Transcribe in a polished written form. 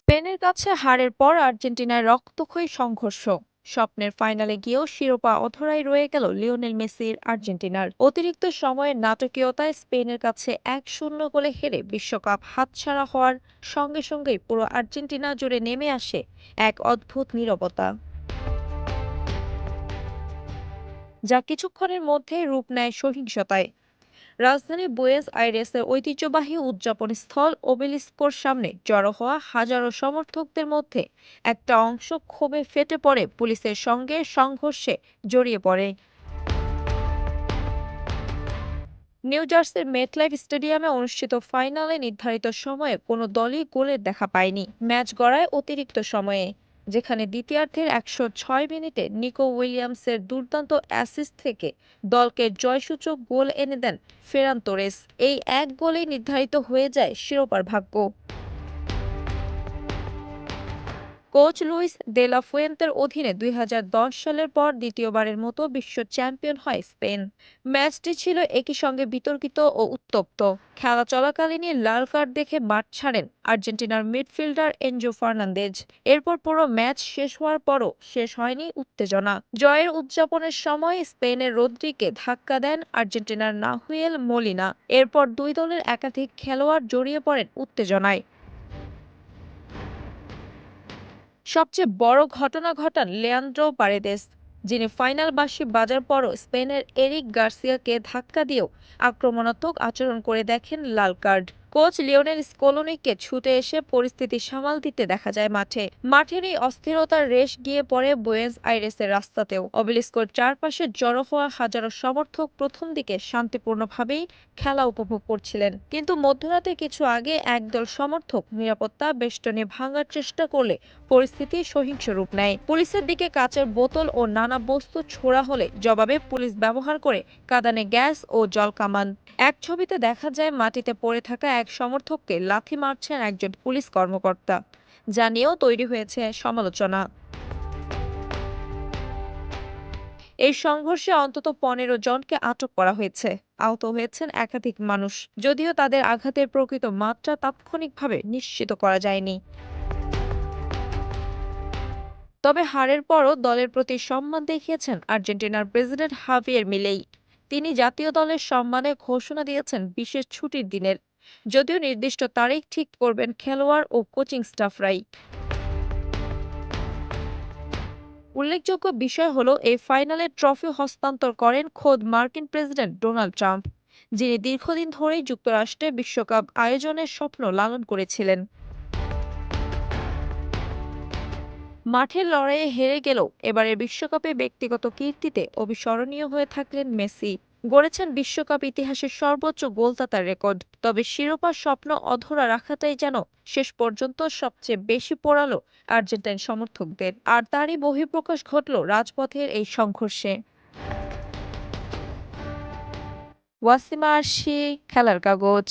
স্পেনের কাছে হারের পর আর্জেন্টিনায় রক্তক্ষয়ী সংঘর্ষ। স্বপ্নের ফাইনালে গিয়েও শিরোপা অধরাই রয়ে গেল লিওনেল মেসির আর্জেন্টিনার। অতিরিক্ত সময়ের নাটকীয়তায় স্পেনের কাছে 1-0 গোলে হেরে বিশ্বকাপ হাতছাড়া হওয়ার সঙ্গে সঙ্গেই পুরো আর্জেন্টিনা জুড়ে নেমে আসে এক অদ্ভুত নীরবতা, যা কিছুক্ষণের মধ্যেই রূপ নেয় সহিংসতায়। রাজধানী বুয়েস আইরেসের ঐতিহ্যবাহী উদযাপন স্থল ওবেলিস্কোর সামনে জড়ো হওয়া হাজারো সমর্থকদের মধ্যে একটা অংশ ক্ষোভে ফেটে পড়ে, পুলিশের সঙ্গে সংঘর্ষে জড়িয়ে পড়ে। নিউ জার্সির মেটলাইফ স্টেডিয়ামে অনুষ্ঠিত ফাইনালে নির্ধারিত সময়ে কোনো দলই গোলের দেখা পায়নি। ম্যাচ গড়ায় অতিরিক্ত সময়ে, যেখানে দ্বিতীয়ার্ধের 106 মিনিটে নিকো উইলিয়ামসের দুর্দান্ত অ্যাসিস্ট থেকে দলকে জয়সূচক গোল এনে দেন ফেরান তোরেস। এই এক গোলেই নির্ধারিত হয়ে যায় শিরোপার ভাগ্য। কোচ লুইস দে লা ফুয়েন্তের অধীনে ২০১০ সালের পর দ্বিতীয়বারের মতো বিশ্ব চ্যাম্পিয়ন হয় স্পেন। ম্যাচটি ছিল একই সঙ্গে বিতর্কিত ও উত্তপ্ত। খেলা চলাকালীনই লাল কার্ড দেখে মাঠ ছাড়েন আর্জেন্টিনার মিডফিল্ডার এনজো ফার্নান্দেজ। এরপর পুরো ম্যাচ শেষ হওয়ার পরও শেষ হয়নি উত্তেজনা। জয়ের উদযাপনের সময় স্পেনের রদ্রিকে ধাক্কা দেন আর্জেন্টিনার নাহুয়েল মোলিনা। এরপর দুই দলের একাধিক খেলোয়াড় জড়িয়ে পড়েন উত্তেজনায়। সবচেয়ে বড় ঘটনা ঘটান লিয়ান্দ্রো পারেদেস, যিনি ফাইনাল বাঁশি বাজার পরও স্পেনের এরিক গার্সিয়াকে ধাক্কা দিয়েও আক্রমণাত্মক আচরণ করে দেখেন লাল কার্ড। কোচ লিওনেল স্কলোনিকে ছুটে এসে পরিস্থিতি সামাল দিতে দেখা যায় মাঠে। মাঠের এই অস্থিরতার রেশ গিয়ে পড়ে বুয়েন্স আইরেসের রাস্তাতেও। অবেলিস্কোর চারপাশে জড়ো হওয়া হাজারো সমর্থক প্রথম দিকে শান্তিপূর্ণভাবেই খেলা উপভোগ করছিলেন, কিন্তু মধ্যরাতে কিছু আগে একদল সমর্থক নিরাপত্তা বেষ্টনী ভাঙার চেষ্টা করলে পরিস্থিতি সহিংস রূপ নেয়। পুলিশের দিকে কাচের বোতল ও নানা বস্তু ছোড়া হলে জবাবে পুলিশ ব্যবহার করে কাঁদানে গ্যাস ও জল কামান। এক ছবিতে দেখা যায় মাটিতে পড়ে থাকা এক সমর্থককে লাথি মারছেন একজন পুলিশ কর্মকর্তা, যা নিয়েও তৈরি হয়েছে সমালোচনা। এই সংঘর্ষে অন্তত 15 জনকে আটক করা হয়েছে। আহত হয়েছেন একাধিক মানুষ, যদিও তাদের আঘাতের প্রকৃত মাত্রা তাৎক্ষণিকভাবে নিশ্চিত করা যায়নি। তবে হারের পরও দলের প্রতি সম্মান দেখিয়েছেন আর্জেন্টিনার প্রেসিডেন্ট হাভিয়ের মিলেই। তিনি জাতীয় দলের সম্মানে ঘোষণা দিয়েছেন বিশেষ ছুটির দিনের, যদিও নির্দিষ্ট তারিখ ঠিক করবেন খেলোয়াড় ও কোচিং স্টাফরাই। উল্লেখযোগ্য বিষয় হলো, এই ফাইনালে ট্রফি হস্তান্তর করেন খোদ মার্কিন প্রেসিডেন্ট ডোনাল্ড ট্রাম্প, যিনি দীর্ঘদিন ধরেই যুক্তরাষ্ট্রে বিশ্বকাপ আয়োজনের স্বপ্ন লালন করেছিলেন। মাঠের লড়াইয়ে হেরে গেলেও এবারের বিশ্বকাপে ব্যক্তিগত কীর্তিতে অবিস্মরণীয় হয়ে থাকলেন মেসি। গড়েছেন বিশ্বকাপ ইতিহাসের সর্বোচ্চ গোলদাতার রেকর্ড। তবে শিরোপার স্বপ্ন অধরা রাখাটাই যেন শেষ পর্যন্ত সবচেয়ে বেশি পোড়ালো আর্জেন্টাইন সমর্থকদের। আর তারই বহিঃপ্রকাশ ঘটল রাজপথের এই সংঘর্ষে। ওয়াসিমা আরশি, খেলার কাগজ।